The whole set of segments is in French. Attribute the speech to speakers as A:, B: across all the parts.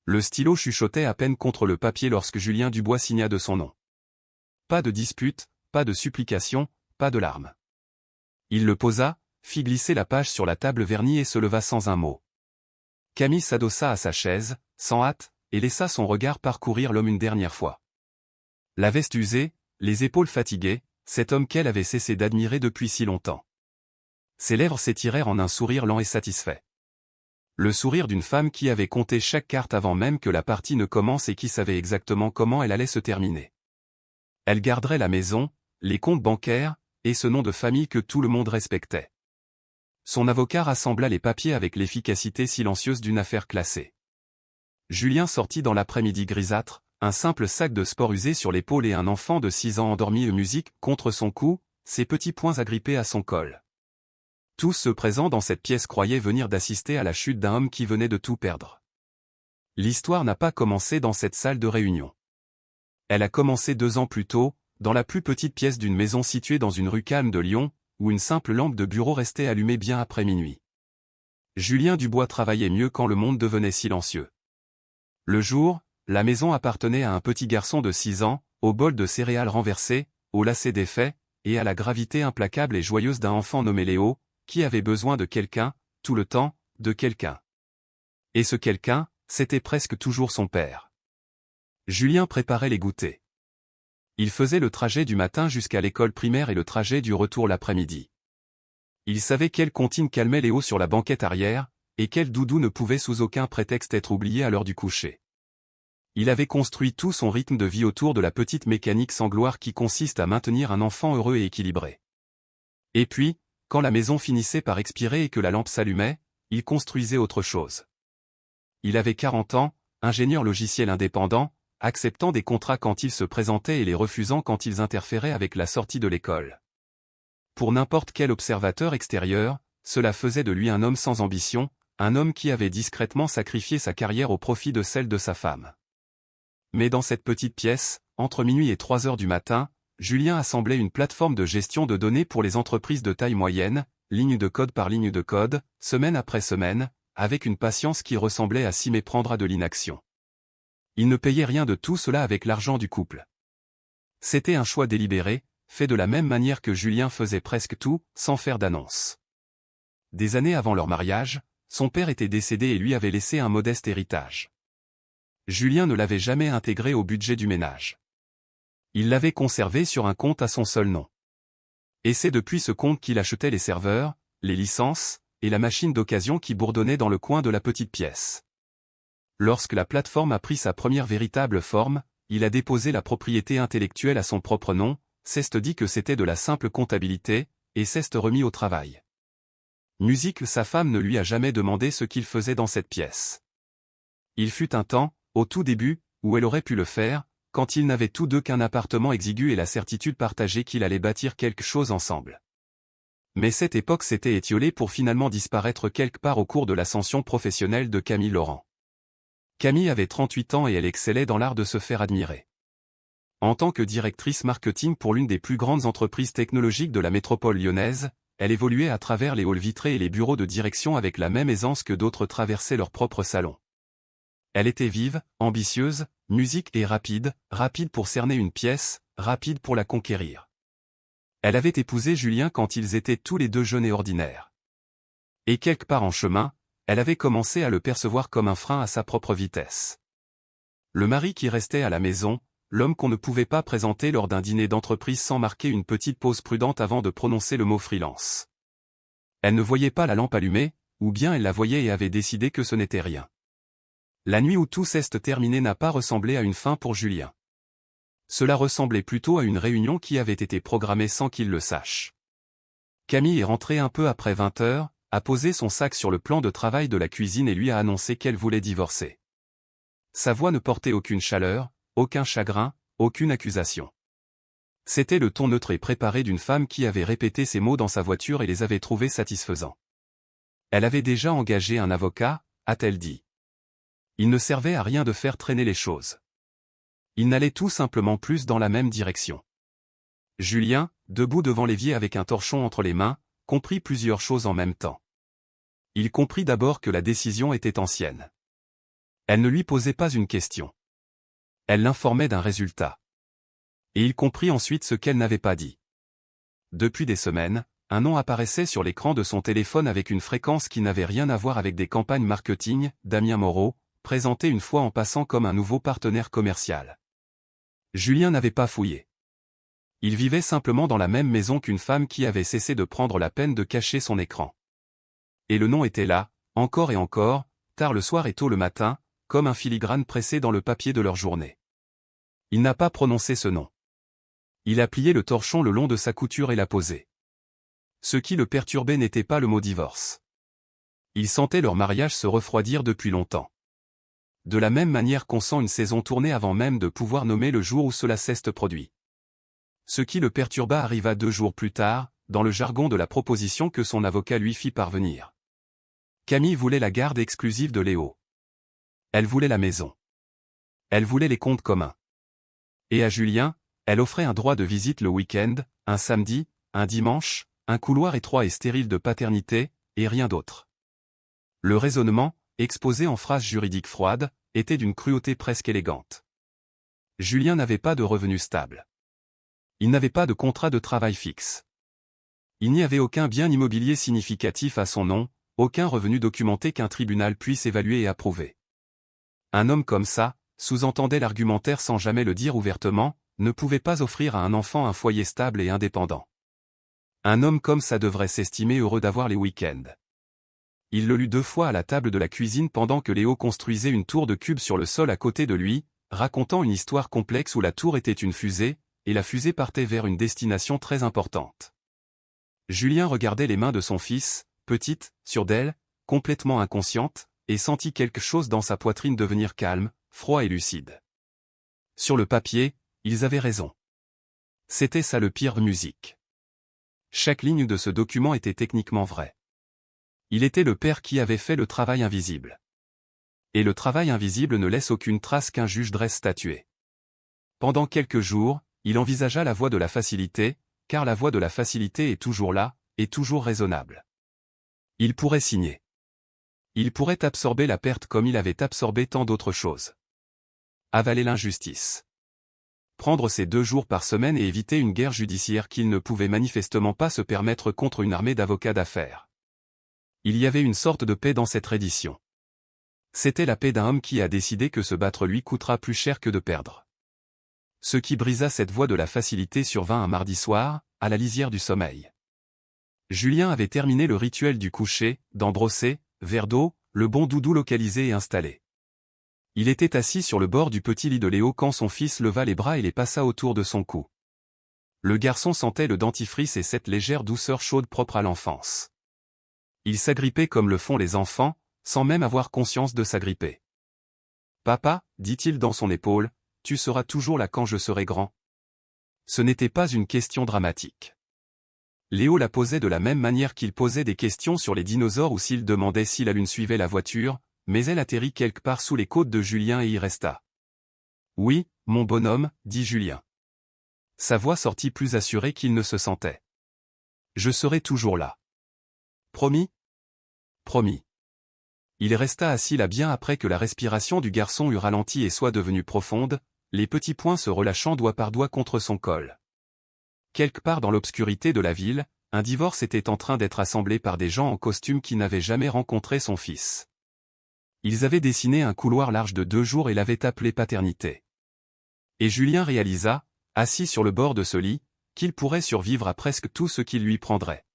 A: Le stylo chuchotait à peine contre le papier lorsque Julien Dubois signa de son nom. Pas de dispute, pas de supplication, pas de larmes. Il le posa, fit glisser la page sur la table vernie et se leva sans un mot. Camille s'adossa à sa chaise, sans hâte, et laissa son regard parcourir l'homme une dernière fois. La veste usée, les épaules fatiguées, cet homme qu'elle avait cessé d'admirer depuis si longtemps. Ses lèvres s'étirèrent en un sourire lent et satisfait. Le sourire d'une femme qui avait compté chaque carte avant même que la partie ne commence et qui savait exactement comment elle allait se terminer. Elle garderait la maison, les comptes bancaires, et ce nom de famille que tout le monde respectait. Son avocat rassembla les papiers avec l'efficacité silencieuse d'une affaire classée. Julien sortit dans l'après-midi grisâtre, un simple sac de sport usé sur l'épaule et un enfant de 6 ans endormi musique contre son cou, ses petits poings agrippés à son col. Tous ceux présents dans cette pièce croyaient venir d'assister à la chute d'un homme qui venait de tout perdre. L'histoire n'a pas commencé dans cette salle de réunion. Elle a commencé 2 ans plus tôt, dans la plus petite pièce d'une maison située dans une rue calme de Lyon, où une simple lampe de bureau restait allumée bien après minuit. Julien Dubois travaillait mieux quand le monde devenait silencieux. Le jour, la maison appartenait à un petit garçon de 6 ans, au bol de céréales renversé, au lacet défait, et à la gravité implacable et joyeuse d'un enfant nommé Léo, qui avait besoin de quelqu'un, tout le temps, de quelqu'un. Et ce quelqu'un, c'était presque toujours son père. Julien préparait les goûters. Il faisait le trajet du matin jusqu'à l'école primaire et le trajet du retour l'après-midi. Il savait quelle comptine calmait Léo sur la banquette arrière, et quel doudou ne pouvait sous aucun prétexte être oublié à l'heure du coucher. Il avait construit tout son rythme de vie autour de la petite mécanique sans gloire qui consiste à maintenir un enfant heureux et équilibré. Et puis, quand la maison finissait par expirer et que la lampe s'allumait, il construisait autre chose. Il avait 40 ans, ingénieur logiciel indépendant, acceptant des contrats quand ils se présentaient et les refusant quand ils interféraient avec la sortie de l'école. Pour n'importe quel observateur extérieur, cela faisait de lui un homme sans ambition, un homme qui avait discrètement sacrifié sa carrière au profit de celle de sa femme. Mais dans cette petite pièce, entre minuit et 3 heures du matin, Julien assemblait une plateforme de gestion de données pour les entreprises de taille moyenne, ligne de code par ligne de code, semaine après semaine, avec une patience qui ressemblait à s'y méprendre à de l'inaction. Il ne payait rien de tout cela avec l'argent du couple. C'était un choix délibéré, fait de la même manière que Julien faisait presque tout, sans faire d'annonce. Des années avant leur mariage, son père était décédé et lui avait laissé un modeste héritage. Julien ne l'avait jamais intégré au budget du ménage. Il l'avait conservé sur un compte à son seul nom. Et c'est depuis ce compte qu'il achetait les serveurs, les licences, et la machine d'occasion qui bourdonnait dans le coin de la petite pièce. Lorsque la plateforme a pris sa première véritable forme, il a déposé la propriété intellectuelle à son propre nom, s'est dit que c'était de la simple comptabilité, et s'est remis au travail. Musique, sa femme ne lui a jamais demandé ce qu'il faisait dans cette pièce. Il fut un temps, au tout début, où elle aurait pu le faire, quand ils n'avaient tous deux qu'un appartement exigu et la certitude partagée qu'il allait bâtir quelque chose ensemble. Mais cette époque s'était étiolée pour finalement disparaître quelque part au cours de l'ascension professionnelle de Camille Laurent. Camille avait 38 ans et elle excellait dans l'art de se faire admirer. En tant que directrice marketing pour l'une des plus grandes entreprises technologiques de la métropole lyonnaise, elle évoluait à travers les halls vitrés et les bureaux de direction avec la même aisance que d'autres traversaient leur propre salon. Elle était vive, ambitieuse, musique et rapide pour cerner une pièce, rapide pour la conquérir. Elle avait épousé Julien quand ils étaient tous les deux jeunes et ordinaires. Et quelque part en chemin, elle avait commencé à le percevoir comme un frein à sa propre vitesse. Le mari qui restait à la maison, l'homme qu'on ne pouvait pas présenter lors d'un dîner d'entreprise sans marquer une petite pause prudente avant de prononcer le mot freelance. Elle ne voyait pas la lampe allumée, ou bien elle la voyait et avait décidé que ce n'était rien. La nuit où tout s'est terminé n'a pas ressemblé à une fin pour Julien. Cela ressemblait plutôt à une réunion qui avait été programmée sans qu'il le sache. Camille est rentrée un peu après 20 heures, a posé son sac sur le plan de travail de la cuisine et lui a annoncé qu'elle voulait divorcer. Sa voix ne portait aucune chaleur, aucun chagrin, aucune accusation. C'était le ton neutre et préparé d'une femme qui avait répété ces mots dans sa voiture et les avait trouvés satisfaisants. Elle avait déjà engagé un avocat, a-t-elle dit. Il ne servait à rien de faire traîner les choses. Il n'allait tout simplement plus dans la même direction. Julien, debout devant l'évier avec un torchon entre les mains, comprit plusieurs choses en même temps. Il comprit d'abord que la décision était ancienne. Elle ne lui posait pas une question. Elle l'informait d'un résultat. Et il comprit ensuite ce qu'elle n'avait pas dit. Depuis des semaines, un nom apparaissait sur l'écran de son téléphone avec une fréquence qui n'avait rien à voir avec des campagnes marketing, Damien Moreau, présenté une fois en passant comme un nouveau partenaire commercial. Julien n'avait pas fouillé. Il vivait simplement dans la même maison qu'une femme qui avait cessé de prendre la peine de cacher son écran. Et le nom était là, encore et encore, tard le soir et tôt le matin, comme un filigrane pressé dans le papier de leur journée. Il n'a pas prononcé ce nom. Il a plié le torchon le long de sa couture et l'a posé. Ce qui le perturbait n'était pas le mot divorce. Il sentait leur mariage se refroidir depuis longtemps. De la même manière qu'on sent une saison tourner avant même de pouvoir nommer le jour où cela s'est produit. Ce qui le perturba arriva 2 jours plus tard, dans le jargon de la proposition que son avocat lui fit parvenir. Camille voulait la garde exclusive de Léo. Elle voulait la maison. Elle voulait les comptes communs. Et à Julien, elle offrait un droit de visite le week-end, un samedi, un dimanche, un couloir étroit et stérile de paternité, et rien d'autre. Le raisonnement, exposé en phrases juridiques froides, était d'une cruauté presque élégante. Julien n'avait pas de revenus stables. Il n'avait pas de contrat de travail fixe. Il n'y avait aucun bien immobilier significatif à son nom, aucun revenu documenté qu'un tribunal puisse évaluer et approuver. Un homme comme ça, sous-entendait l'argumentaire sans jamais le dire ouvertement, ne pouvait pas offrir à un enfant un foyer stable et indépendant. Un homme comme ça devrait s'estimer heureux d'avoir les week-ends. Il le lut 2 fois à la table de la cuisine pendant que Léo construisait une tour de cubes sur le sol à côté de lui, racontant une histoire complexe où la tour était une fusée, et la fusée partait vers une destination très importante. Julien regardait les mains de son fils, petites, sûres d'elles, complètement inconscientes, et sentit quelque chose dans sa poitrine devenir calme, froid et lucide. Sur le papier, ils avaient raison. C'était ça le pire de musique. Chaque ligne de ce document était techniquement vraie. Il était le père qui avait fait le travail invisible. Et le travail invisible ne laisse aucune trace qu'un juge dresse statuer. Pendant quelques jours, il envisagea la voie de la facilité, car la voie de la facilité est toujours là, et toujours raisonnable. Il pourrait signer. Il pourrait absorber la perte comme il avait absorbé tant d'autres choses. Avaler l'injustice. Prendre ses 2 jours par semaine et éviter une guerre judiciaire qu'il ne pouvait manifestement pas se permettre contre une armée d'avocats d'affaires. Il y avait une sorte de paix dans cette reddition. C'était la paix d'un homme qui a décidé que se battre lui coûtera plus cher que de perdre. Ce qui brisa cette voie de la facilité survint un mardi soir, à la lisière du sommeil. Julien avait terminé le rituel du coucher, dents brossées, verre d'eau, le bon doudou localisé et installé. Il était assis sur le bord du petit lit de Léo quand son fils leva les bras et les passa autour de son cou. Le garçon sentait le dentifrice et cette légère douceur chaude propre à l'enfance. Il s'agrippait comme le font les enfants, sans même avoir conscience de s'agripper. « Papa, dit-il dans son épaule, tu seras toujours là quand je serai grand. » Ce n'était pas une question dramatique. Léo la posait de la même manière qu'il posait des questions sur les dinosaures ou s'il demandait si la lune suivait la voiture, mais elle atterrit quelque part sous les côtes de Julien et y resta. « Oui, mon bonhomme, dit Julien. » Sa voix sortit plus assurée qu'il ne se sentait. « Je serai toujours là. » « Promis ? » « Promis. » Il resta assis là bien après que la respiration du garçon eut ralenti et soit devenue profonde, les petits poings se relâchant doigt par doigt contre son col. Quelque part dans l'obscurité de la ville, un divorce était en train d'être assemblé par des gens en costume qui n'avaient jamais rencontré son fils. Ils avaient dessiné un couloir large de 2 jours et l'avaient appelé paternité. Et Julien réalisa, assis sur le bord de ce lit, qu'il pourrait survivre à presque tout ce qu'il lui prendrait.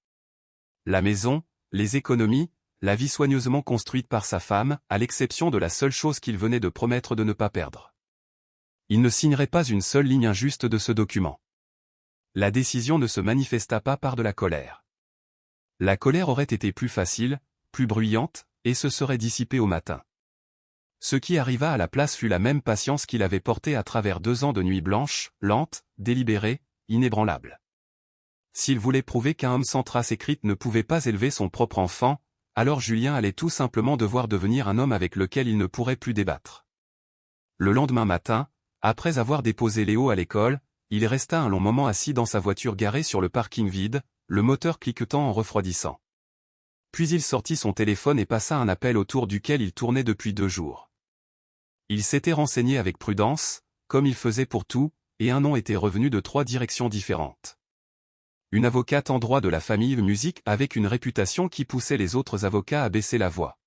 A: La maison, les économies, la vie soigneusement construite par sa femme, à l'exception de la seule chose qu'il venait de promettre de ne pas perdre. Il ne signerait pas une seule ligne injuste de ce document. La décision ne se manifesta pas par de la colère. La colère aurait été plus facile, plus bruyante, et se serait dissipée au matin. Ce qui arriva à la place fut la même patience qu'il avait portée à travers 2 ans de nuits blanches, lentes, délibérées, inébranlables. S'il voulait prouver qu'un homme sans trace écrite ne pouvait pas élever son propre enfant, alors Julien allait tout simplement devoir devenir un homme avec lequel il ne pourrait plus débattre. Le lendemain matin, après avoir déposé Léo à l'école, il resta un long moment assis dans sa voiture garée sur le parking vide, le moteur cliquetant en refroidissant. Puis il sortit son téléphone et passa un appel autour duquel il tournait depuis 2 jours. Il s'était renseigné avec prudence, comme il faisait pour tout, et un nom était revenu de 3 directions différentes. Une avocate en droit de la famille Music avec une réputation qui poussait les autres avocats à baisser la voix.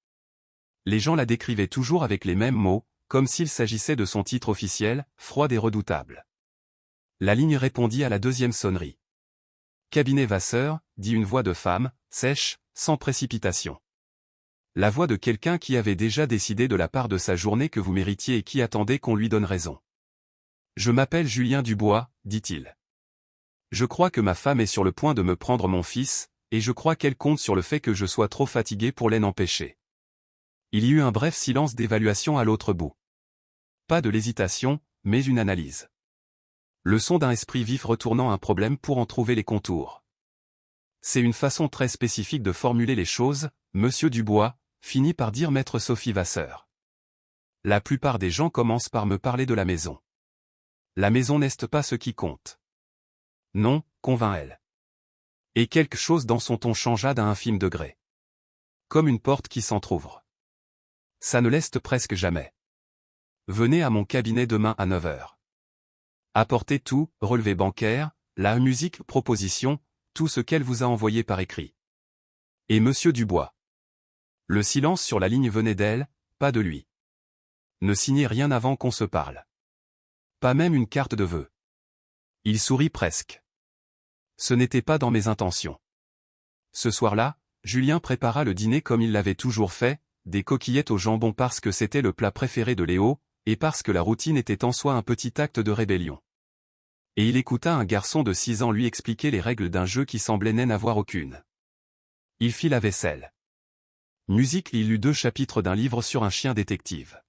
A: Les gens la décrivaient toujours avec les mêmes mots, comme s'il s'agissait de son titre officiel, froide et redoutable. La ligne répondit à la deuxième sonnerie. Cabinet Vasseur, dit une voix de femme, sèche, sans précipitation. La voix de quelqu'un qui avait déjà décidé de la part de sa journée que vous méritiez et qui attendait qu'on lui donne raison. Je m'appelle Julien Dubois, dit-il. Je crois que ma femme est sur le point de me prendre mon fils, et je crois qu'elle compte sur le fait que je sois trop fatigué pour l'en empêcher. Il y eut un bref silence d'évaluation à l'autre bout. Pas de l'hésitation, mais une analyse. Le son d'un esprit vif retournant un problème pour en trouver les contours. C'est une façon très spécifique de formuler les choses, Monsieur Dubois, finit par dire maître Sophie Vasseur. La plupart des gens commencent par me parler de la maison. La maison n'est pas ce qui compte. Non, convint-elle. Et quelque chose dans son ton changea d'un infime degré. Comme une porte qui s'entr'ouvre. Ça ne l'est presque jamais. Venez à mon cabinet demain à 9 h. Apportez tout, relevé bancaire, la musique, proposition, tout ce qu'elle vous a envoyé par écrit. Et Monsieur Dubois. Le silence sur la ligne venait d'elle, pas de lui. Ne signez rien avant qu'on se parle. Pas même une carte de vœux. Il sourit presque. Ce n'était pas dans mes intentions. Ce soir-là, Julien prépara le dîner comme il l'avait toujours fait, des coquillettes au jambon parce que c'était le plat préféré de Léo, et parce que la routine était en soi un petit acte de rébellion. Et il écouta un garçon de 6 ans lui expliquer les règles d'un jeu qui semblait n'en avoir aucune. Il fit la vaisselle. Musique, il lut 2 chapitres d'un livre sur un chien détective.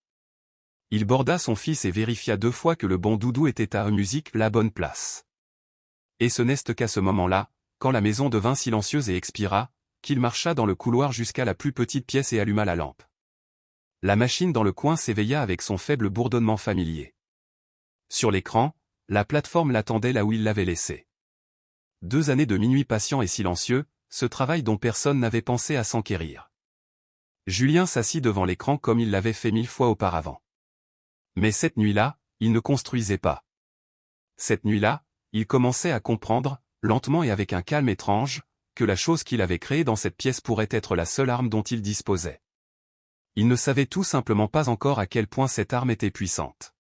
A: Il borda son fils et vérifia 2 fois que le bon doudou était à musique la bonne place. Et ce n'est qu'à ce moment-là, quand la maison devint silencieuse et expira, qu'il marcha dans le couloir jusqu'à la plus petite pièce et alluma la lampe. La machine dans le coin s'éveilla avec son faible bourdonnement familier. Sur l'écran, la plateforme l'attendait là où il l'avait laissée. 2 années de minuit patient et silencieux, ce travail dont personne n'avait pensé à s'enquérir. Julien s'assit devant l'écran comme il l'avait fait 1000 fois auparavant. Mais cette nuit-là, il ne construisait pas. Cette nuit-là, il commençait à comprendre, lentement et avec un calme étrange, que la chose qu'il avait créée dans cette pièce pourrait être la seule arme dont il disposait. Il ne savait tout simplement pas encore à quel point cette arme était puissante.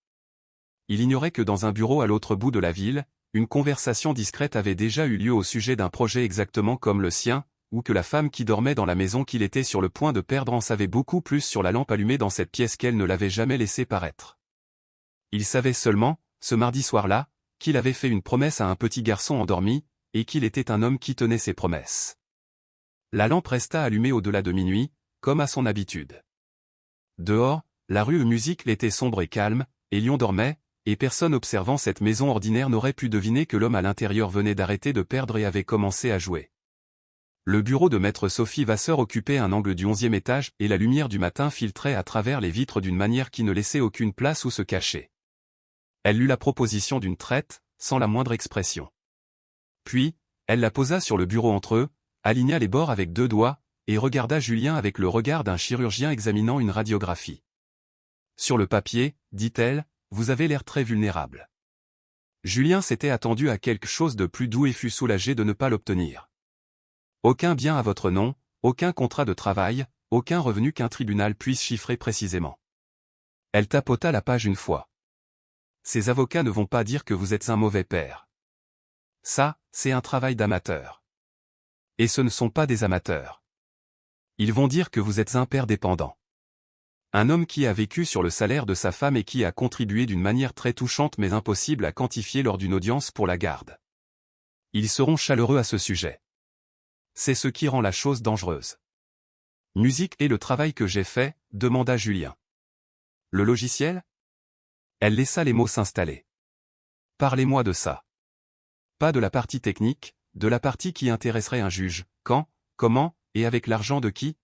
A: Il ignorait que dans un bureau à l'autre bout de la ville, une conversation discrète avait déjà eu lieu au sujet d'un projet exactement comme le sien, ou que la femme qui dormait dans la maison qu'il était sur le point de perdre en savait beaucoup plus sur la lampe allumée dans cette pièce qu'elle ne l'avait jamais laissé paraître. Il savait seulement, ce mardi soir-là, qu'il avait fait une promesse à un petit garçon endormi, et qu'il était un homme qui tenait ses promesses. La lampe resta allumée au-delà de minuit, comme à son habitude. Dehors, la rue Musique était sombre et calme, et Lyon dormait, et personne observant cette maison ordinaire n'aurait pu deviner que l'homme à l'intérieur venait d'arrêter de perdre et avait commencé à jouer. Le bureau de maître Sophie Vasseur occupait un angle du 11e étage et la lumière du matin filtrait à travers les vitres d'une manière qui ne laissait aucune place où se cacher. Elle lut la proposition d'une traite, sans la moindre expression. Puis, elle la posa sur le bureau entre eux, aligna les bords avec 2 doigts, et regarda Julien avec le regard d'un chirurgien examinant une radiographie. Sur le papier, dit-elle, vous avez l'air très vulnérable. Julien s'était attendu à quelque chose de plus doux et fut soulagé de ne pas l'obtenir. Aucun bien à votre nom, aucun contrat de travail, aucun revenu qu'un tribunal puisse chiffrer précisément. Elle tapota la page une fois. Ces avocats ne vont pas dire que vous êtes un mauvais père. Ça, c'est un travail d'amateur. Et ce ne sont pas des amateurs. Ils vont dire que vous êtes un père dépendant. Un homme qui a vécu sur le salaire de sa femme et qui a contribué d'une manière très touchante mais impossible à quantifier lors d'une audience pour la garde. Ils seront chaleureux à ce sujet. C'est ce qui rend la chose dangereuse. Musique et le travail que j'ai fait, demanda Julien. Le logiciel ? Elle laissa les mots s'installer. Parlez-moi de ça. Pas de la partie technique, de la partie qui intéresserait un juge, quand, comment, et avec l'argent de qui ?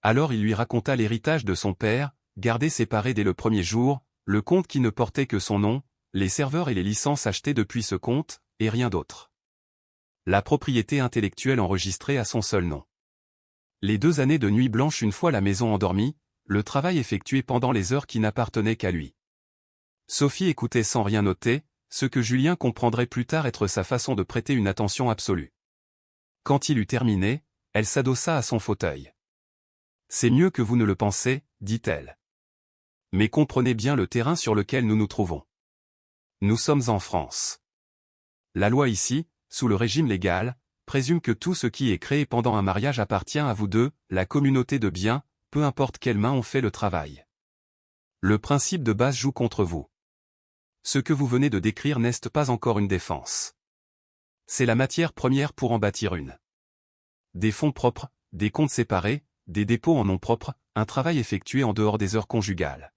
A: Alors il lui raconta l'héritage de son père, gardé séparé dès le premier jour, le compte qui ne portait que son nom, les serveurs et les licences achetées depuis ce compte, et rien d'autre. La propriété intellectuelle enregistrée à son seul nom. Les 2 années de nuit blanche une fois la maison endormie, le travail effectué pendant les heures qui n'appartenaient qu'à lui. Sophie écoutait sans rien noter, ce que Julien comprendrait plus tard être sa façon de prêter une attention absolue. Quand il eut terminé, elle s'adossa à son fauteuil. « C'est mieux que vous ne le pensez, dit-elle. Mais comprenez bien le terrain sur lequel nous nous trouvons. Nous sommes en France. La loi ici, sous le régime légal, présume que tout ce qui est créé pendant un mariage appartient à vous deux, la communauté de biens, peu importe quelles mains ont fait le travail. Le principe de base joue contre vous. Ce que vous venez de décrire n'est pas encore une défense. C'est la matière première pour en bâtir une. Des fonds propres, des comptes séparés, des dépôts en nom propre, un travail effectué en dehors des heures conjugales.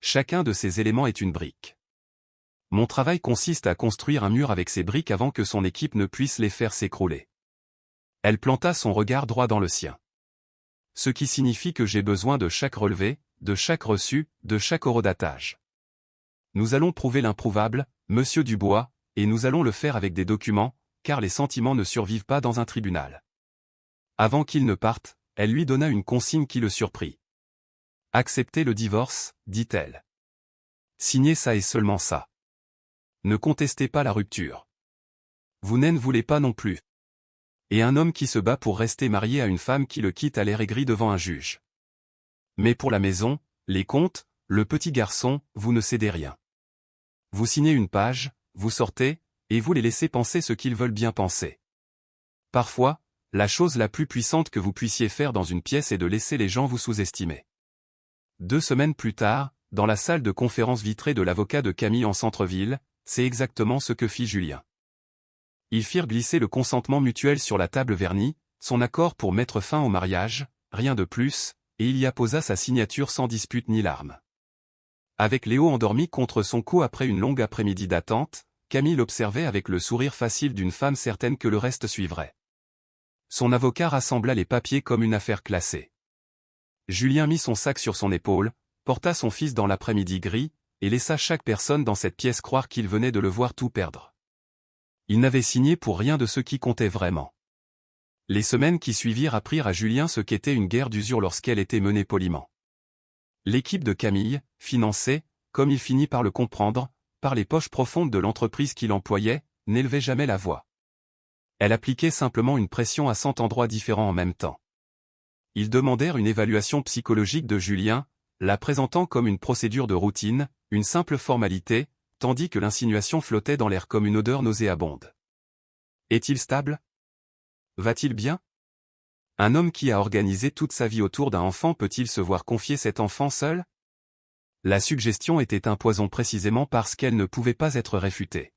A: Chacun de ces éléments est une brique. Mon travail consiste à construire un mur avec ces briques avant que son équipe ne puisse les faire s'écrouler. Elle planta son regard droit dans le sien. Ce qui signifie que j'ai besoin de chaque relevé, de chaque reçu, de chaque horodatage. Nous allons prouver l'improuvable, Monsieur Dubois, et nous allons le faire avec des documents, car les sentiments ne survivent pas dans un tribunal. Avant qu'il ne parte, elle lui donna une consigne qui le surprit. Acceptez le divorce, dit-elle. Signez ça et seulement ça. Ne contestez pas la rupture. Vous n'en voulez pas non plus. Et un homme qui se bat pour rester marié à une femme qui le quitte à l'air aigri devant un juge. Mais pour la maison, les comptes, le petit garçon, vous ne cédez rien. Vous signez une page, vous sortez, et vous les laissez penser ce qu'ils veulent bien penser. Parfois, la chose la plus puissante que vous puissiez faire dans une pièce est de laisser les gens vous sous-estimer. 2 semaines plus tard, dans la salle de conférence vitrée de l'avocat de Camille en centre-ville, c'est exactement ce que fit Julien. Ils firent glisser le consentement mutuel sur la table vernie, son accord pour mettre fin au mariage, rien de plus, et il y apposa sa signature sans dispute ni larmes. Avec Léo endormi contre son cou après une longue après-midi d'attente, Camille l'observait avec le sourire facile d'une femme certaine que le reste suivrait. Son avocat rassembla les papiers comme une affaire classée. Julien mit son sac sur son épaule, porta son fils dans l'après-midi gris, et laissa chaque personne dans cette pièce croire qu'il venait de le voir tout perdre. Il n'avait signé pour rien de ce qui comptait vraiment. Les semaines qui suivirent apprirent à Julien ce qu'était une guerre d'usure lorsqu'elle était menée poliment. L'équipe de Camille, financée, comme il finit par le comprendre, par les poches profondes de l'entreprise qu'il employait, n'élevait jamais la voix. Elle appliquait simplement une pression à 100 endroits différents en même temps. Ils demandèrent une évaluation psychologique de Julien, la présentant comme une procédure de routine, une simple formalité, tandis que l'insinuation flottait dans l'air comme une odeur nauséabonde. Est-il stable? Va-t-il bien? Un homme qui a organisé toute sa vie autour d'un enfant peut-il se voir confier cet enfant seul? La suggestion était un poison précisément parce qu'elle ne pouvait pas être réfutée.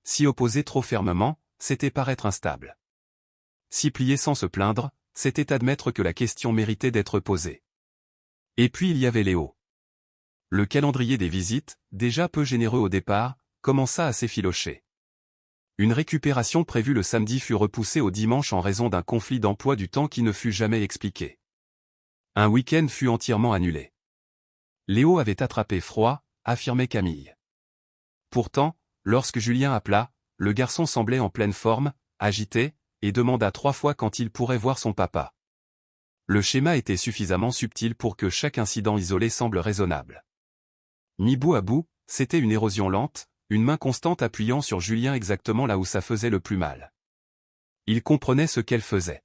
A: S'y opposer trop fermement, c'était paraître instable. S'y plier sans se plaindre, c'était admettre que la question méritait d'être posée. Et puis il y avait Léo. Le calendrier des visites, déjà peu généreux au départ, commença à s'effilocher. Une récupération prévue le samedi fut repoussée au dimanche en raison d'un conflit d'emploi du temps qui ne fut jamais expliqué. Un week-end fut entièrement annulé. Léo avait attrapé froid, affirmait Camille. Pourtant, lorsque Julien appela, le garçon semblait en pleine forme, agité, et demanda 3 fois quand il pourrait voir son papa. Le schéma était suffisamment subtil pour que chaque incident isolé semble raisonnable. Mis bout à bout, c'était une érosion lente, une main constante appuyant sur Julien exactement là où ça faisait le plus mal. Il comprenait ce qu'elle faisait.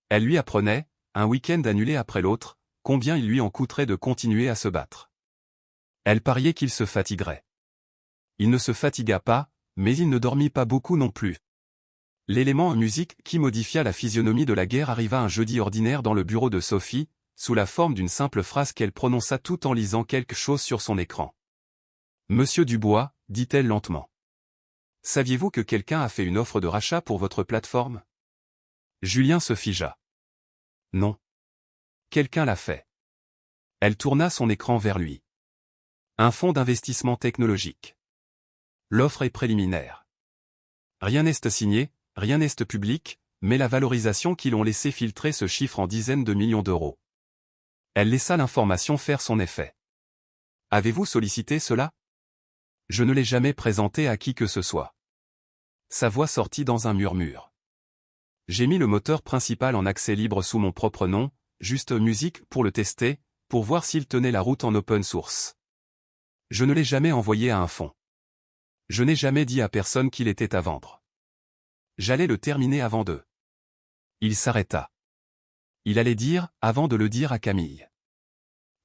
A: Elle lui apprenait, un week-end annulé après l'autre, combien il lui en coûterait de continuer à se battre. Elle pariait qu'il se fatiguerait. Il ne se fatigua pas, mais il ne dormit pas beaucoup non plus. L'élément en musique qui modifia la physionomie de la guerre arriva un jeudi ordinaire dans le bureau de Sophie, sous la forme d'une simple phrase qu'elle prononça tout en lisant quelque chose sur son écran. « Monsieur Dubois », dit-elle lentement. « Saviez-vous que quelqu'un a fait une offre de rachat pour votre plateforme ?» Julien se figea. « Non. Quelqu'un l'a fait. » Elle tourna son écran vers lui. « Un fonds d'investissement technologique. L'offre est préliminaire. Rien n'est signé, rien n'est public, mais la valorisation qu'ils ont laissé filtrer se chiffre en dizaines de millions d'euros. » Elle laissa l'information faire son effet. « Avez-vous sollicité cela ? » « Je ne l'ai jamais présenté à qui que ce soit. » Sa voix sortit dans un murmure. « J'ai mis le moteur principal en accès libre sous mon propre nom, juste musique pour le tester, pour voir s'il tenait la route en open source. Je ne l'ai jamais envoyé à un fonds. Je n'ai jamais dit à personne qu'il était à vendre. J'allais le terminer avant d'eux. Il s'arrêta. Il allait dire, avant de le dire à Camille.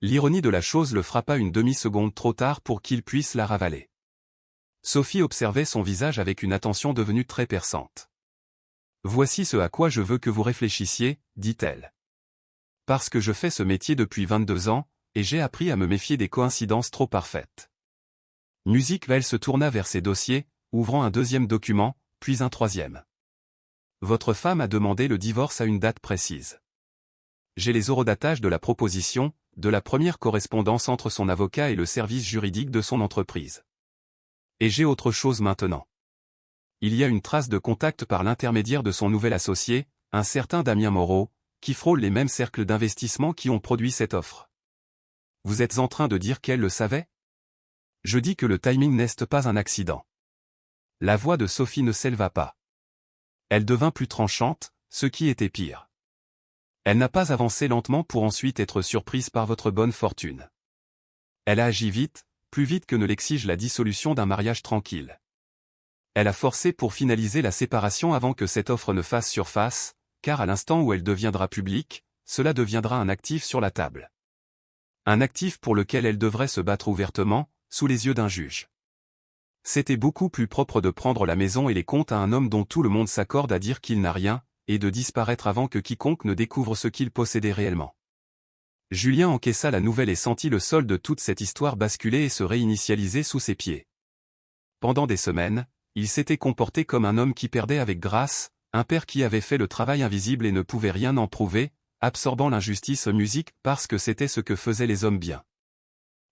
A: L'ironie de la chose le frappa une demi-seconde trop tard pour qu'il puisse la ravaler. Sophie observait son visage avec une attention devenue très perçante. « Voici ce à quoi je veux que vous réfléchissiez, dit-elle. Parce que je fais ce métier depuis 22 ans, et j'ai appris à me méfier des coïncidences trop parfaites. » Musique-Vel se tourna vers ses dossiers, ouvrant un deuxième document, puis un troisième. « Votre femme a demandé le divorce à une date précise. J'ai les horodatages de la proposition, de la première correspondance entre son avocat et le service juridique de son entreprise. Et j'ai autre chose maintenant. Il y a une trace de contact par l'intermédiaire de son nouvel associé, un certain Damien Moreau, qui frôle les mêmes cercles d'investissement qui ont produit cette offre. Vous êtes en train de dire qu'elle le savait? Je dis que le timing n'est pas un accident. » La voix de Sophie ne s'éleva pas. Elle devint plus tranchante, ce qui était pire. Elle n'a pas avancé lentement pour ensuite être surprise par votre bonne fortune. Elle a agi vite, plus vite que ne l'exige la dissolution d'un mariage tranquille. Elle a forcé pour finaliser la séparation avant que cette offre ne fasse surface, car à l'instant où elle deviendra publique, cela deviendra un actif sur la table. Un actif pour lequel elle devrait se battre ouvertement, sous les yeux d'un juge. C'était beaucoup plus propre de prendre la maison et les comptes à un homme dont tout le monde s'accorde à dire qu'il n'a rien, et de disparaître avant que quiconque ne découvre ce qu'il possédait réellement. Julien encaissa la nouvelle et sentit le sol de toute cette histoire basculer et se réinitialiser sous ses pieds. Pendant des semaines, il s'était comporté comme un homme qui perdait avec grâce, un père qui avait fait le travail invisible et ne pouvait rien en prouver, absorbant l'injustice musique parce que c'était ce que faisaient les hommes bien.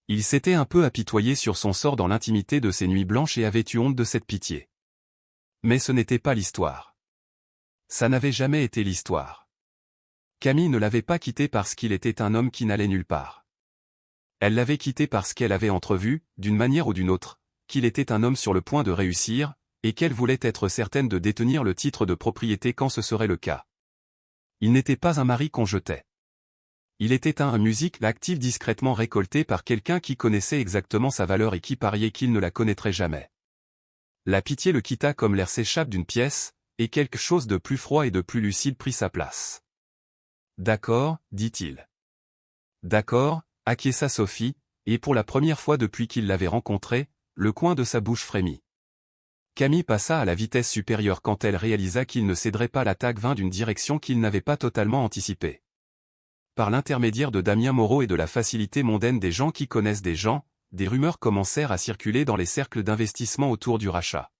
A: Il s'était un peu apitoyé sur son sort dans l'intimité de ses nuits blanches et avait eu honte de cette pitié. Mais ce n'était pas l'histoire. Ça n'avait jamais été l'histoire. Camille ne l'avait pas quitté parce qu'il était un homme qui n'allait nulle part. Elle l'avait quitté parce qu'elle avait entrevu, d'une manière ou d'une autre, qu'il était un homme sur le point de réussir, et qu'elle voulait être certaine de détenir le titre de propriété quand ce serait le cas. Il n'était pas un mari qu'on jetait. Il était un musique actif discrètement récolté par quelqu'un qui connaissait exactement sa valeur et qui pariait qu'il ne la connaîtrait jamais. La pitié le quitta comme l'air s'échappe d'une pièce, et quelque chose de plus froid et de plus lucide prit sa place. « D'accord, dit-il. »« D'accord, » acquiesça Sophie, et pour la première fois depuis qu'il l'avait rencontré, le coin de sa bouche frémit. Camille passa à la vitesse supérieure quand elle réalisa qu'il ne céderait pas l'attaque vint d'une direction qu'il n'avait pas totalement anticipée. Par l'intermédiaire de Damien Moreau et de la facilité mondaine des gens qui connaissent des gens, des rumeurs commencèrent à circuler dans les cercles d'investissement autour du rachat.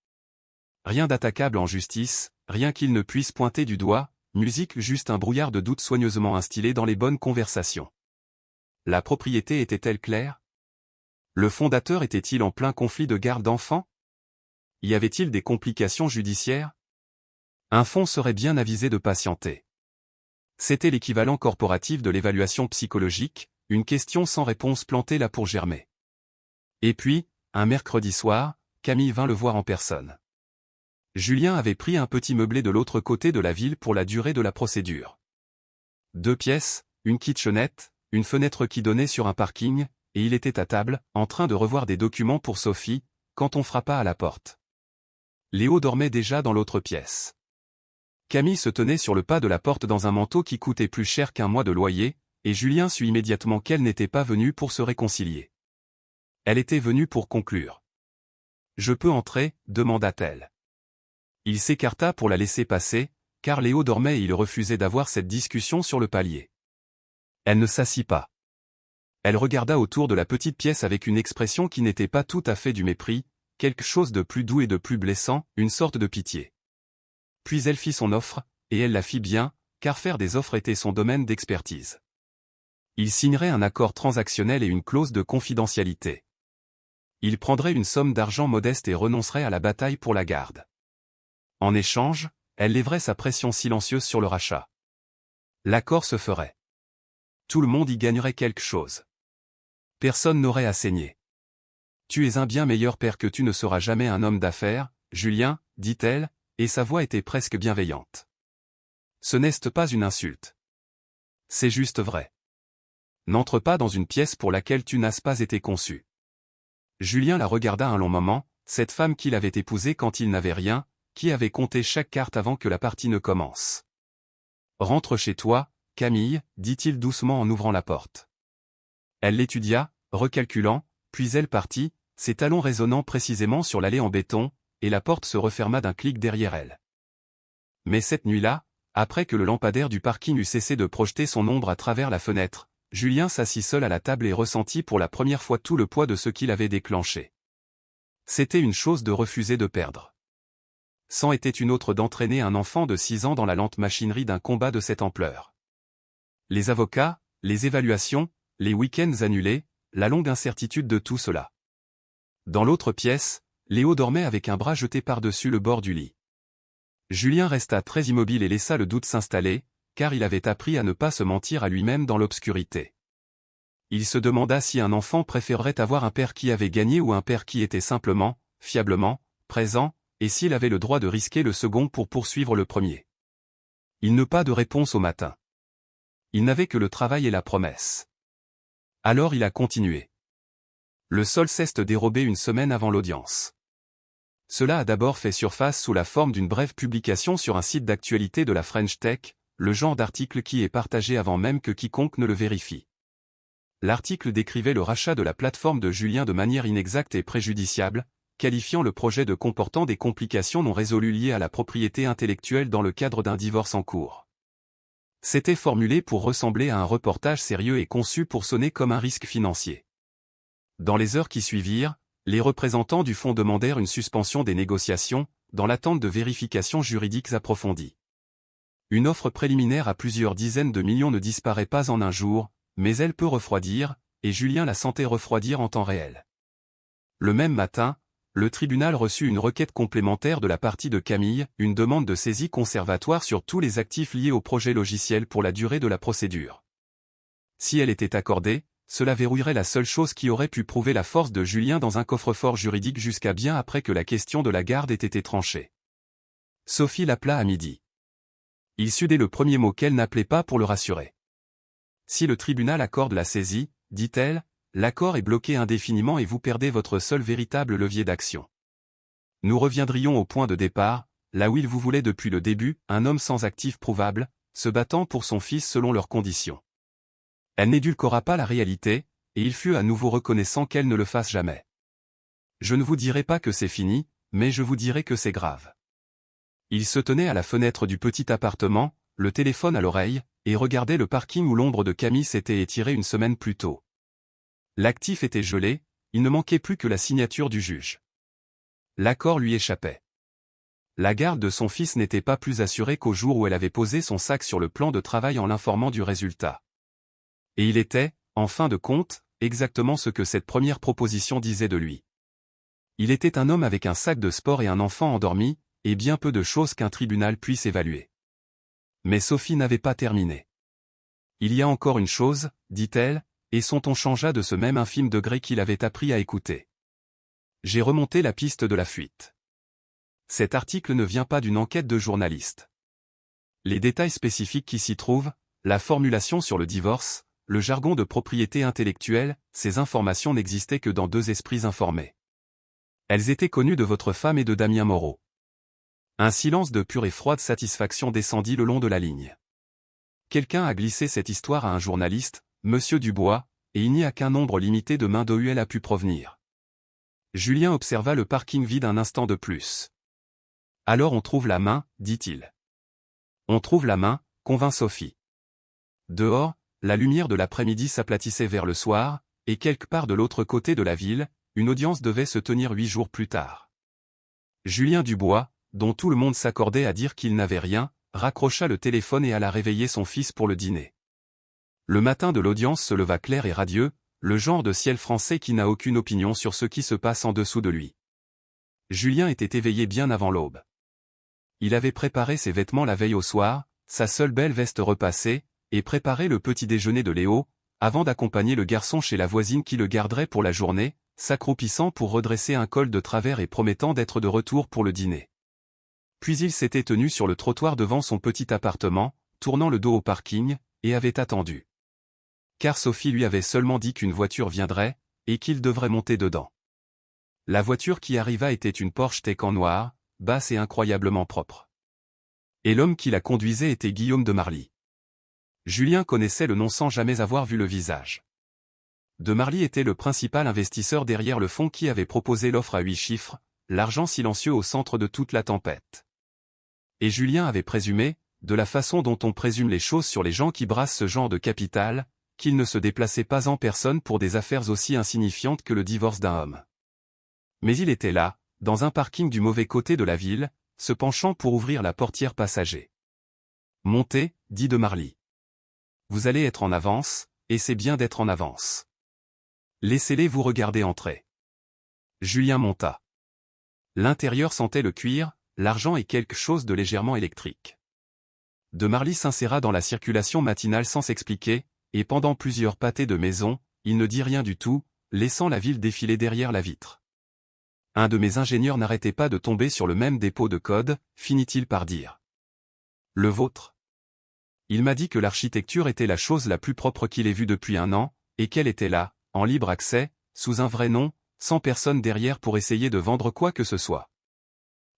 A: Rien d'attaquable en justice, rien qu'il ne puisse pointer du doigt, musique juste un brouillard de doute soigneusement instillé dans les bonnes conversations. La propriété était-elle claire? Le fondateur était-il en plein conflit de garde d'enfants? Y avait-il des complications judiciaires? Un fonds serait bien avisé de patienter. C'était l'équivalent corporatif de l'évaluation psychologique, une question sans réponse plantée là pour germer. Et puis, un mercredi soir, Camille vint le voir en personne. Julien avait pris un petit meublé de l'autre côté de la ville pour la durée de la procédure. 2 pièces, une kitchenette, une fenêtre qui donnait sur un parking, et il était à table, en train de revoir des documents pour Sophie, quand on frappa à la porte. Léo dormait déjà dans l'autre pièce. Camille se tenait sur le pas de la porte dans un manteau qui coûtait plus cher qu'un mois de loyer, et Julien sut immédiatement qu'elle n'était pas venue pour se réconcilier. Elle était venue pour conclure. « Je peux entrer ?» demanda-t-elle. Il s'écarta pour la laisser passer, car Léo dormait et il refusait d'avoir cette discussion sur le palier. Elle ne s'assit pas. Elle regarda autour de la petite pièce avec une expression qui n'était pas tout à fait du mépris, quelque chose de plus doux et de plus blessant, une sorte de pitié. Puis elle fit son offre, et elle la fit bien, car faire des offres était son domaine d'expertise. Il signerait un accord transactionnel et une clause de confidentialité. Il prendrait une somme d'argent modeste et renoncerait à la bataille pour la garde. En échange, elle lèverait sa pression silencieuse sur le rachat. L'accord se ferait. Tout le monde y gagnerait quelque chose. Personne n'aurait à saigner. « Tu es un bien meilleur père que tu ne seras jamais un homme d'affaires, Julien, dit-elle, et sa voix était presque bienveillante. Ce n'est pas une insulte. C'est juste vrai. N'entre pas dans une pièce pour laquelle tu n'as pas été conçu. Julien la regarda un long moment, cette femme qu'il avait épousée quand il n'avait rien, qui avait compté chaque carte avant que la partie ne commence. Rentre chez toi, Camille, dit-il doucement en ouvrant la porte. Elle l'étudia, recalculant, puis elle partit, ses talons résonnant précisément sur l'allée en béton, et la porte se referma d'un clic derrière elle. Mais cette nuit-là, après que le lampadaire du parking eut cessé de projeter son ombre à travers la fenêtre, Julien s'assit seul à la table et ressentit pour la première fois tout le poids de ce qu'il avait déclenché. C'était une chose de refuser de perdre. C'en était une autre d'entraîner un enfant de 6 ans dans la lente machinerie d'un combat de cette ampleur. Les avocats, les évaluations, les week-ends annulés, la longue incertitude de tout cela. Dans l'autre pièce, Léo dormait avec un bras jeté par-dessus le bord du lit. Julien resta très immobile et laissa le doute s'installer, car il avait appris à ne pas se mentir à lui-même dans l'obscurité. Il se demanda si un enfant préférerait avoir un père qui avait gagné ou un père qui était simplement, fiablement, présent, et s'il avait le droit de risquer le second pour poursuivre le premier. Il n'eut pas de réponse au matin. Il n'avait que le travail et la promesse. Alors il a continué. Le sol s'est dérobé une semaine avant l'audience. Cela a d'abord fait surface sous la forme d'une brève publication sur un site d'actualité de la French Tech, le genre d'article qui est partagé avant même que quiconque ne le vérifie. L'article décrivait le rachat de la plateforme de Julien de manière inexacte et préjudiciable, qualifiant le projet de comportant des complications non résolues liées à la propriété intellectuelle dans le cadre d'un divorce en cours. C'était formulé pour ressembler à un reportage sérieux et conçu pour sonner comme un risque financier. Dans les heures qui suivirent, les représentants du fonds demandèrent une suspension des négociations, dans l'attente de vérifications juridiques approfondies. Une offre préliminaire à plusieurs dizaines de millions ne disparaît pas en un jour, mais elle peut refroidir, et Julien la sentait refroidir en temps réel. Le même matin, le tribunal reçut une requête complémentaire de la partie de Camille, une demande de saisie conservatoire sur tous les actifs liés au projet logiciel pour la durée de la procédure. Si elle était accordée, cela verrouillerait la seule chose qui aurait pu prouver la force de Julien dans un coffre-fort juridique jusqu'à bien après que la question de la garde ait été tranchée. Sophie l'appela à midi. Il sut dès le premier mot qu'elle n'appelait pas pour le rassurer. Si le tribunal accorde la saisie, dit-elle, l'accord est bloqué indéfiniment et vous perdez votre seul véritable levier d'action. Nous reviendrions au point de départ, là où il vous voulait depuis le début, un homme sans actif prouvable, se battant pour son fils selon leurs conditions. Elle n'édulcora pas la réalité, et il fut à nouveau reconnaissant qu'elle ne le fasse jamais. Je ne vous dirai pas que c'est fini, mais je vous dirai que c'est grave. Il se tenait à la fenêtre du petit appartement, le téléphone à l'oreille, et regardait le parking où l'ombre de Camille s'était étirée une semaine plus tôt. L'actif était gelé, il ne manquait plus que la signature du juge. L'accord lui échappait. La garde de son fils n'était pas plus assurée qu'au jour où elle avait posé son sac sur le plan de travail en l'informant du résultat. Et il était, en fin de compte, exactement ce que cette première proposition disait de lui. Il était un homme avec un sac de sport et un enfant endormi, et bien peu de choses qu'un tribunal puisse évaluer. Mais Sophie n'avait pas terminé. Il y a encore une chose, dit-elle, et son ton changea de ce même infime degré qu'il avait appris à écouter. J'ai remonté la piste de la fuite. Cet article ne vient pas d'une enquête de journaliste. Les détails spécifiques qui s'y trouvent, la formulation sur le divorce, le jargon de propriété intellectuelle, ces informations n'existaient que dans 2 esprits informés. Elles étaient connues de votre femme et de Damien Moreau. Un silence de pure et froide satisfaction descendit le long de la ligne. Quelqu'un a glissé cette histoire à un journaliste, Monsieur Dubois, et il n'y a qu'un nombre limité de mains d'où elle a pu provenir. Julien observa le parking vide un instant de plus. Alors on trouve la main, dit-il. On trouve la main, convint Sophie. Dehors, la lumière de l'après-midi s'aplatissait vers le soir, et quelque part de l'autre côté de la ville, une audience devait se tenir 8 jours plus tard. Julien Dubois, dont tout le monde s'accordait à dire qu'il n'avait rien, raccrocha le téléphone et alla réveiller son fils pour le dîner. Le matin de l'audience se leva clair et radieux, le genre de ciel français qui n'a aucune opinion sur ce qui se passe en dessous de lui. Julien était éveillé bien avant l'aube. Il avait préparé ses vêtements la veille au soir, sa seule belle veste repassée, et préparé le petit déjeuner de Léo, avant d'accompagner le garçon chez la voisine qui le garderait pour la journée, s'accroupissant pour redresser un col de travers et promettant d'être de retour pour le dîner. Puis il s'était tenu sur le trottoir devant son petit appartement, tournant le dos au parking, et avait attendu. Car Sophie lui avait seulement dit qu'une voiture viendrait, et qu'il devrait monter dedans. La voiture qui arriva était une Porsche Taycan noire, basse et incroyablement propre. Et l'homme qui la conduisait était Guillaume de Marly. Julien connaissait le nom sans jamais avoir vu le visage. De Marly était le principal investisseur derrière le fonds qui avait proposé l'offre à 8 chiffres, l'argent silencieux au centre de toute la tempête. Et Julien avait présumé, de la façon dont on présume les choses sur les gens qui brassent ce genre de capital, qu'il ne se déplaçait pas en personne pour des affaires aussi insignifiantes que le divorce d'un homme. Mais il était là, dans un parking du mauvais côté de la ville, se penchant pour ouvrir la portière passager. « Montez, dit de Marly. Vous allez être en avance, et c'est bien d'être en avance. Laissez-les vous regarder entrer. » Julien monta. L'intérieur sentait le cuir, l'argent et quelque chose de légèrement électrique. De Marly s'inséra dans la circulation matinale sans s'expliquer, et pendant plusieurs pâtés de maison, il ne dit rien du tout, laissant la ville défiler derrière la vitre. Un de mes ingénieurs n'arrêtait pas de tomber sur le même dépôt de code, finit-il par dire. Le vôtre. Il m'a dit que l'architecture était la chose la plus propre qu'il ait vue depuis un an, et qu'elle était là, en libre accès, sous un vrai nom, sans personne derrière pour essayer de vendre quoi que ce soit.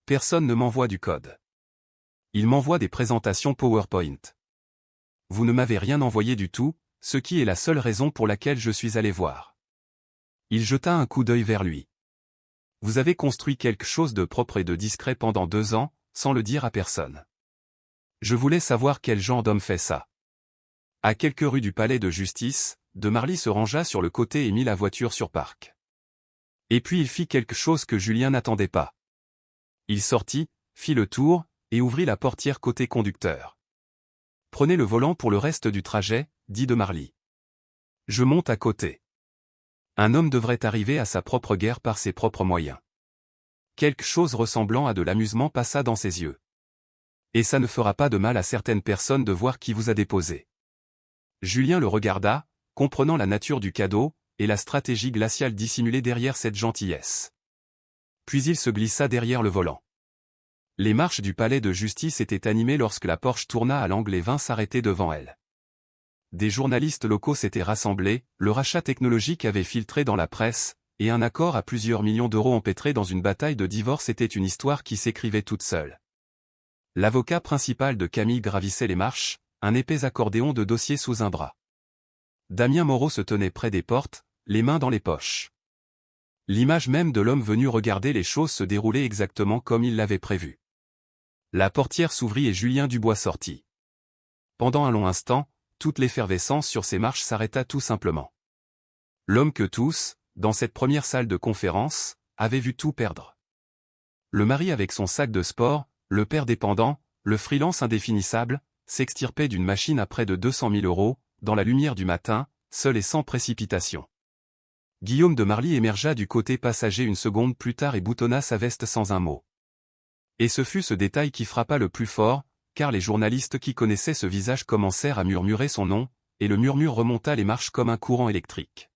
A: Personne ne m'envoie du code. Il m'envoie des présentations PowerPoint. Vous ne m'avez rien envoyé du tout, ce qui est la seule raison pour laquelle je suis allé voir. Il jeta un coup d'œil vers lui. Vous avez construit quelque chose de propre et de discret pendant 2 ans, sans le dire à personne. Je voulais savoir quel genre d'homme fait ça. À quelques rues du palais de justice, de Marly se rangea sur le côté et mit la voiture sur parc. Et puis il fit quelque chose que Julien n'attendait pas. Il sortit, fit le tour, et ouvrit la portière côté conducteur. Prenez le volant pour le reste du trajet, dit de Marly. Je monte à côté. Un homme devrait arriver à sa propre guerre par ses propres moyens. Quelque chose ressemblant à de l'amusement passa dans ses yeux. Et ça ne fera pas de mal à certaines personnes de voir qui vous a déposé. Julien le regarda, comprenant la nature du cadeau, et la stratégie glaciale dissimulée derrière cette gentillesse. Puis il se glissa derrière le volant. Les marches du palais de justice étaient animées lorsque la Porsche tourna à l'angle et vint s'arrêter devant elle. Des journalistes locaux s'étaient rassemblés, le rachat technologique avait filtré dans la presse, et un accord à plusieurs millions d'euros empêtré dans une bataille de divorce était une histoire qui s'écrivait toute seule. L'avocat principal de Camille gravissait les marches, un épais accordéon de dossier sous un bras. Damien Moreau se tenait près des portes, les mains dans les poches. L'image même de l'homme venu regarder les choses se dérouler exactement comme il l'avait prévu. La portière s'ouvrit et Julien Dubois sortit. Pendant un long instant, toute l'effervescence sur ces marches s'arrêta tout simplement. L'homme que tous, dans cette première salle de conférence, avaient vu tout perdre. Le mari avec son sac de sport, le père dépendant, le freelance indéfinissable, s'extirpait d'une machine à près de 200 000 euros, dans la lumière du matin, seul et sans précipitation. Guillaume de Marly émergea du côté passager une seconde plus tard et boutonna sa veste sans un mot. Et ce fut ce détail qui frappa le plus fort, car les journalistes qui connaissaient ce visage commencèrent à murmurer son nom, et le murmure remonta les marches comme un courant électrique.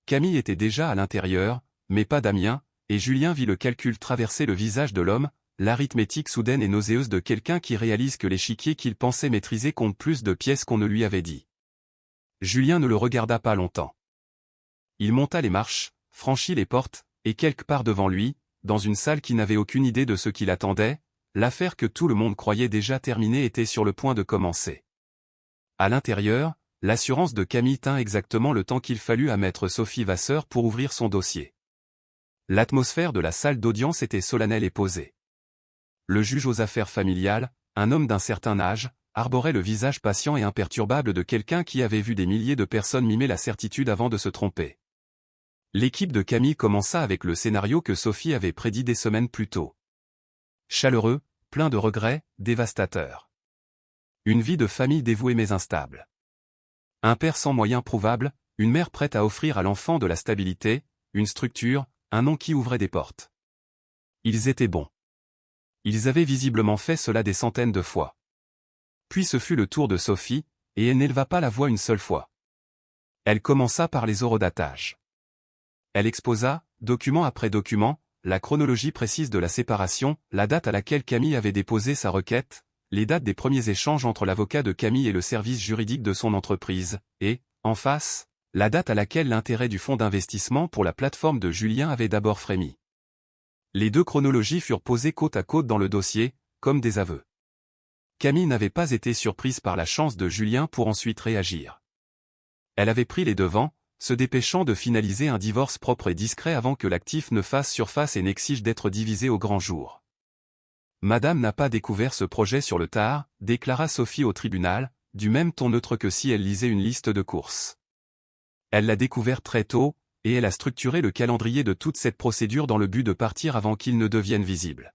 A: Camille était déjà à l'intérieur, mais pas Damien, et Julien vit le calcul traverser le visage de l'homme, l'arithmétique soudaine et nauséeuse de quelqu'un qui réalise que l'échiquier qu'il pensait maîtriser compte plus de pièces qu'on ne lui avait dit. Julien ne le regarda pas longtemps. Il monta les marches, franchit les portes, et quelque part devant lui, dans une salle qui n'avait aucune idée de ce qui l'attendait, l'affaire que tout le monde croyait déjà terminée était sur le point de commencer. À l'intérieur, l'assurance de Camille tint exactement le temps qu'il fallut à maître Sophie Vasseur pour ouvrir son dossier. L'atmosphère de la salle d'audience était solennelle et posée. Le juge aux affaires familiales, un homme d'un certain âge, arborait le visage patient et imperturbable de quelqu'un qui avait vu des milliers de personnes mimer la certitude avant de se tromper. L'équipe de Camille commença avec le scénario que Sophie avait prédit des semaines plus tôt. Chaleureux, plein de regrets, dévastateur. Une vie de famille dévouée mais instable. Un père sans moyens prouvables, une mère prête à offrir à l'enfant de la stabilité, une structure, un nom qui ouvrait des portes. Ils étaient bons. Ils avaient visiblement fait cela des centaines de fois. Puis ce fut le tour de Sophie, et elle n'éleva pas la voix une seule fois. Elle commença par les horodatages. Elle exposa, document après document, la chronologie précise de la séparation, la date à laquelle Camille avait déposé sa requête, les dates des premiers échanges entre l'avocat de Camille et le service juridique de son entreprise, et, en face, la date à laquelle l'intérêt du fonds d'investissement pour la plateforme de Julien avait d'abord frémi. Les deux chronologies furent posées côte à côte dans le dossier, comme des aveux. Camille n'avait pas été surprise par la chance de Julien pour ensuite réagir. Elle avait pris les devants, se dépêchant de finaliser un divorce propre et discret avant que l'actif ne fasse surface et n'exige d'être divisé au grand jour. Madame n'a pas découvert ce projet sur le tard, déclara Sophie au tribunal, du même ton neutre que si elle lisait une liste de courses. Elle l'a découvert très tôt, et elle a structuré le calendrier de toute cette procédure dans le but de partir avant qu'il ne devienne visible.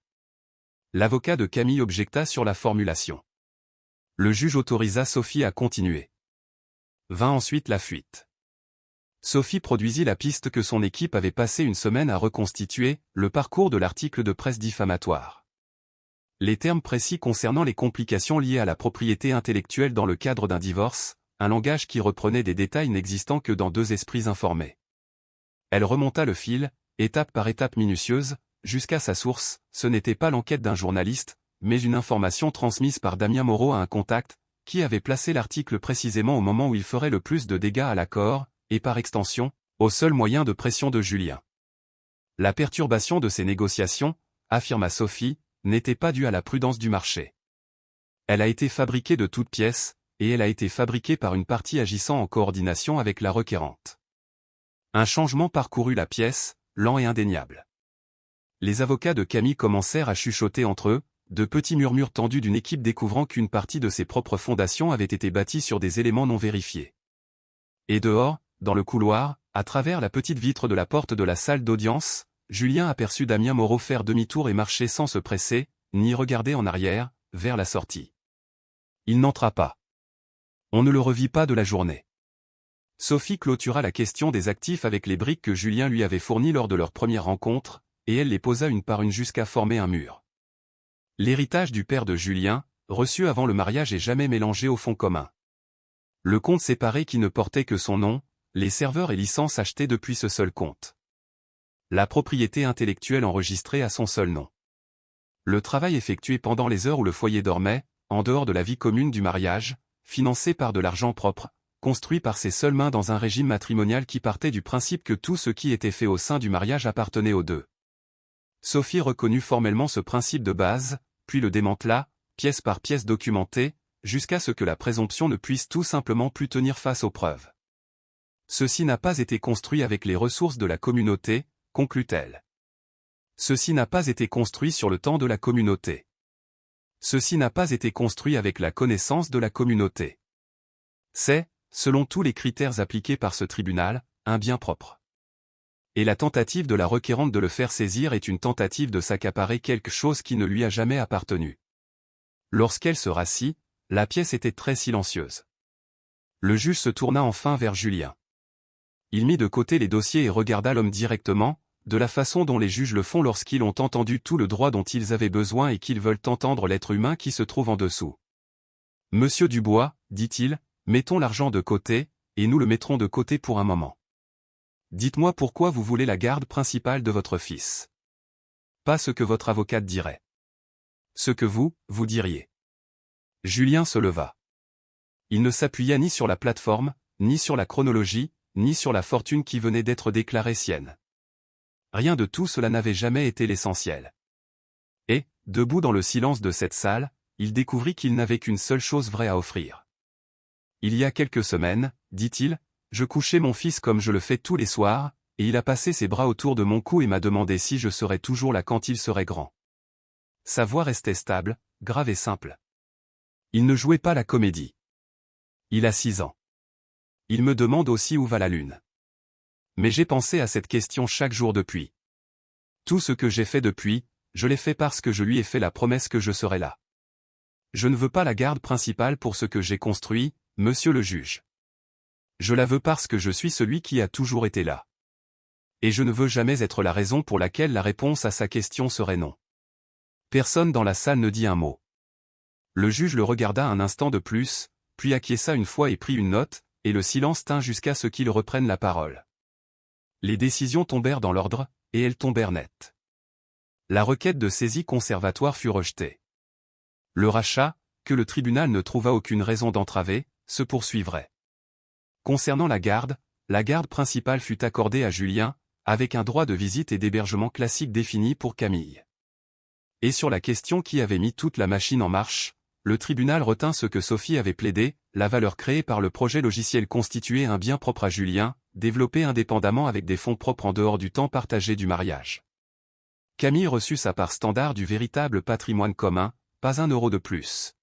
A: L'avocat de Camille objecta sur la formulation. Le juge autorisa Sophie à continuer. Vint ensuite la fuite. Sophie produisit la piste que son équipe avait passé une semaine à reconstituer, le parcours de l'article de presse diffamatoire. Les termes précis concernant les complications liées à la propriété intellectuelle dans le cadre d'un divorce, un langage qui reprenait des détails n'existant que dans deux esprits informés. Elle remonta le fil, étape par étape minutieuse, jusqu'à sa source. Ce n'était pas l'enquête d'un journaliste, mais une information transmise par Damien Moreau à un contact, qui avait placé l'article précisément au moment où il ferait le plus de dégâts à l'accord, et par extension, au seul moyen de pression de Julien. La perturbation de ces négociations, affirma Sophie, n'était pas due à la prudence du marché. Elle a été fabriquée de toutes pièces, et elle a été fabriquée par une partie agissant en coordination avec la requérante. Un changement parcourut la pièce, lent et indéniable. Les avocats de Camille commencèrent à chuchoter entre eux, de petits murmures tendus d'une équipe découvrant qu'une partie de ses propres fondations avait été bâtie sur des éléments non vérifiés. Et dehors, dans le couloir, à travers la petite vitre de la porte de la salle d'audience, Julien aperçut Damien Moreau faire demi-tour et marcher sans se presser, ni regarder en arrière, vers la sortie. Il n'entra pas. On ne le revit pas de la journée. Sophie clôtura la question des actifs avec les briques que Julien lui avait fournies lors de leur première rencontre, et elle les posa une par une jusqu'à former un mur. L'héritage du père de Julien, reçu avant le mariage et jamais mélangé au fonds commun. Le compte séparé qui ne portait que son nom, les serveurs et licences achetés depuis ce seul compte. La propriété intellectuelle enregistrée à son seul nom. Le travail effectué pendant les heures où le foyer dormait, en dehors de la vie commune du mariage, financé par de l'argent propre, construit par ses seules mains dans un régime matrimonial qui partait du principe que tout ce qui était fait au sein du mariage appartenait aux deux. Sophie reconnut formellement ce principe de base, puis le démantela, pièce par pièce documentée, jusqu'à ce que la présomption ne puisse tout simplement plus tenir face aux preuves. Ceci n'a pas été construit avec les ressources de la communauté, conclut-elle. Ceci n'a pas été construit sur le temps de la communauté. Ceci n'a pas été construit avec la connaissance de la communauté. C'est, selon tous les critères appliqués par ce tribunal, un bien propre. Et la tentative de la requérante de le faire saisir est une tentative de s'accaparer quelque chose qui ne lui a jamais appartenu. Lorsqu'elle se rassit, la pièce était très silencieuse. Le juge se tourna enfin vers Julien. Il mit de côté les dossiers et regarda l'homme directement, de la façon dont les juges le font lorsqu'ils ont entendu tout le droit dont ils avaient besoin et qu'ils veulent entendre l'être humain qui se trouve en dessous. « Monsieur Dubois, dit-il, mettons l'argent de côté, et nous le mettrons de côté pour un moment. Dites-moi pourquoi vous voulez la garde principale de votre fils. Pas ce que votre avocate dirait. Ce que vous diriez. » Julien se leva. Il ne s'appuya ni sur la plateforme, ni sur la chronologie, ni sur la fortune qui venait d'être déclarée sienne. Rien de tout cela n'avait jamais été l'essentiel. Et, debout dans le silence de cette salle, il découvrit qu'il n'avait qu'une seule chose vraie à offrir. Il y a quelques semaines, dit-il, je couchais mon fils comme je le fais tous les soirs, et il a passé ses bras autour de mon cou et m'a demandé si je serais toujours là quand il serait grand. Sa voix restait stable, grave et simple. Il ne jouait pas la comédie. Il a 6 ans. Il me demande aussi où va la lune. Mais j'ai pensé à cette question chaque jour depuis. Tout ce que j'ai fait depuis, je l'ai fait parce que je lui ai fait la promesse que je serais là. Je ne veux pas la garde principale pour ce que j'ai construit, monsieur le juge. Je la veux parce que je suis celui qui a toujours été là. Et je ne veux jamais être la raison pour laquelle la réponse à sa question serait non. Personne dans la salle ne dit un mot. Le juge le regarda un instant de plus, puis acquiesça une fois et prit une note, et le silence tint jusqu'à ce qu'il reprenne la parole. Les décisions tombèrent dans l'ordre, et elles tombèrent nettes. La requête de saisie conservatoire fut rejetée. Le rachat, que le tribunal ne trouva aucune raison d'entraver, se poursuivrait. Concernant la garde principale fut accordée à Julien, avec un droit de visite et d'hébergement classique défini pour Camille. Et sur la question qui avait mis toute la machine en marche, le tribunal retint ce que Sophie avait plaidé, la valeur créée par le projet logiciel constituait un bien propre à Julien, développé indépendamment avec des fonds propres en dehors du temps partagé du mariage. Camille reçut sa part standard du véritable patrimoine commun, pas un euro de plus.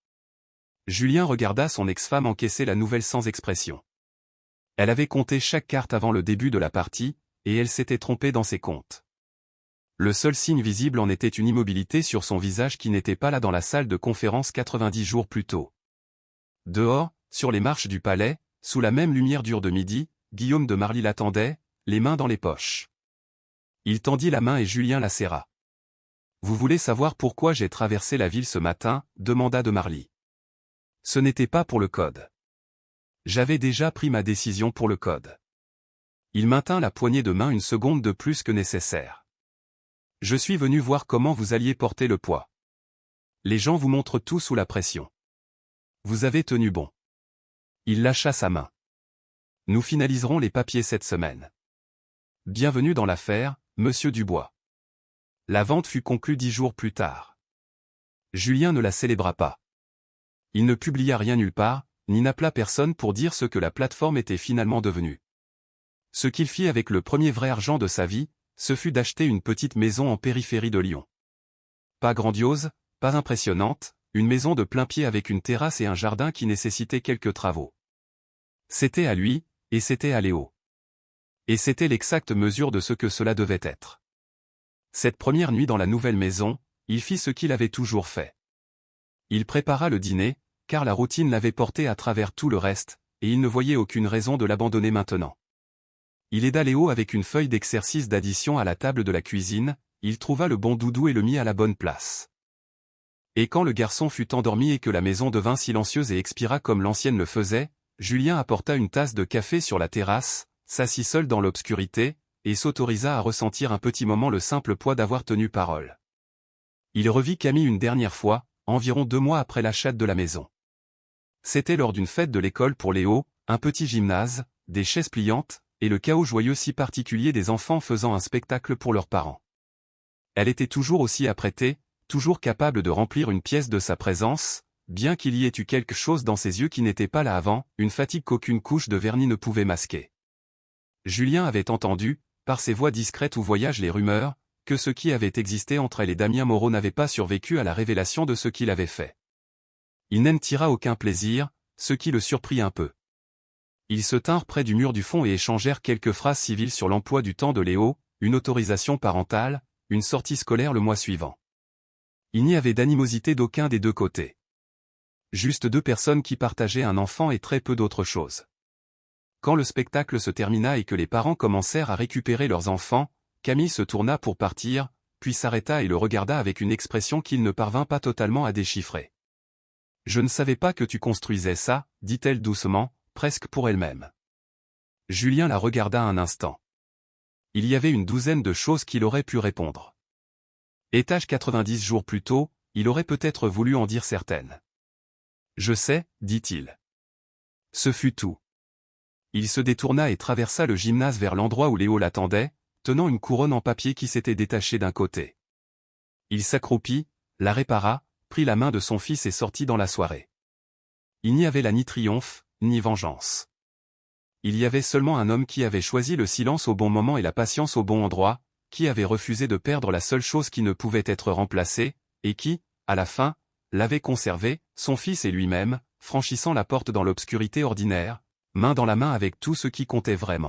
A: Julien regarda son ex-femme encaisser la nouvelle sans expression. Elle avait compté chaque carte avant le début de la partie, et elle s'était trompée dans ses comptes. Le seul signe visible en était une immobilité sur son visage qui n'était pas là dans la salle de conférence 90 jours plus tôt. Dehors, sur les marches du palais, sous la même lumière dure de midi, Guillaume de Marly l'attendait, les mains dans les poches. Il tendit la main et Julien la serra. « Vous voulez savoir pourquoi j'ai traversé la ville ce matin ?» demanda de Marly. « Ce n'était pas pour le code. J'avais déjà pris ma décision pour le code. » Il maintint la poignée de main une seconde de plus que nécessaire. « Je suis venu voir comment vous alliez porter le poids. Les gens vous montrent tout sous la pression. Vous avez tenu bon. » Il lâcha sa main. « Nous finaliserons les papiers cette semaine. Bienvenue dans l'affaire, Monsieur Dubois. » La vente fut conclue 10 jours plus tard. Julien ne la célébra pas. Il ne publia rien nulle part, ni n'appela personne pour dire ce que la plateforme était finalement devenue. Ce qu'il fit avec le premier vrai argent de sa vie, ce fut d'acheter une petite maison en périphérie de Lyon. Pas grandiose, pas impressionnante, une maison de plain-pied avec une terrasse et un jardin qui nécessitait quelques travaux. C'était à lui, et c'était à Léo. Et c'était l'exacte mesure de ce que cela devait être. Cette première nuit dans la nouvelle maison, il fit ce qu'il avait toujours fait. Il prépara le dîner, car la routine l'avait porté à travers tout le reste, et il ne voyait aucune raison de l'abandonner maintenant. Il aida Léo avec une feuille d'exercice d'addition à la table de la cuisine, il trouva le bon doudou et le mit à la bonne place. Et quand le garçon fut endormi et que la maison devint silencieuse et expira comme l'ancienne le faisait, Julien apporta une tasse de café sur la terrasse, s'assit seul dans l'obscurité, et s'autorisa à ressentir un petit moment le simple poids d'avoir tenu parole. Il revit Camille une dernière fois, environ 2 mois après l'achat de la maison. C'était lors d'une fête de l'école pour Léo, un petit gymnase, des chaises pliantes, et le chaos joyeux si particulier des enfants faisant un spectacle pour leurs parents. Elle était toujours aussi apprêtée, toujours capable de remplir une pièce de sa présence, bien qu'il y ait eu quelque chose dans ses yeux qui n'était pas là avant, une fatigue qu'aucune couche de vernis ne pouvait masquer. Julien avait entendu, par ses voix discrètes où voyagent les rumeurs, que ce qui avait existé entre elle et Damien Moreau n'avait pas survécu à la révélation de ce qu'il avait fait. Il n'en tira aucun plaisir, ce qui le surprit un peu. Ils se tinrent près du mur du fond et échangèrent quelques phrases civiles sur l'emploi du temps de Léo, une autorisation parentale, une sortie scolaire le mois suivant. Il n'y avait d'animosité d'aucun des deux côtés. Juste 2 personnes qui partageaient un enfant et très peu d'autre chose. Quand le spectacle se termina et que les parents commencèrent à récupérer leurs enfants, Camille se tourna pour partir, puis s'arrêta et le regarda avec une expression qu'il ne parvint pas totalement à déchiffrer. « Je ne savais pas que tu construisais ça, » dit-elle doucement, presque pour elle-même. Julien la regarda un instant. Il y avait une douzaine de choses qu'il aurait pu répondre. Étage 90 jours plus tôt, il aurait peut-être voulu en dire certaines. « Je sais, » dit-il. Ce fut tout. Il se détourna et traversa le gymnase vers l'endroit où Léo l'attendait, tenant une couronne en papier qui s'était détachée d'un côté. Il s'accroupit, la répara, prit la main de son fils et sortit dans la soirée. Il n'y avait là ni triomphe, ni vengeance. Il y avait seulement un homme qui avait choisi le silence au bon moment et la patience au bon endroit, qui avait refusé de perdre la seule chose qui ne pouvait être remplacée, et qui, à la fin, l'avait conservé, son fils et lui-même, franchissant la porte dans l'obscurité ordinaire, main dans la main avec tout ce qui comptait vraiment.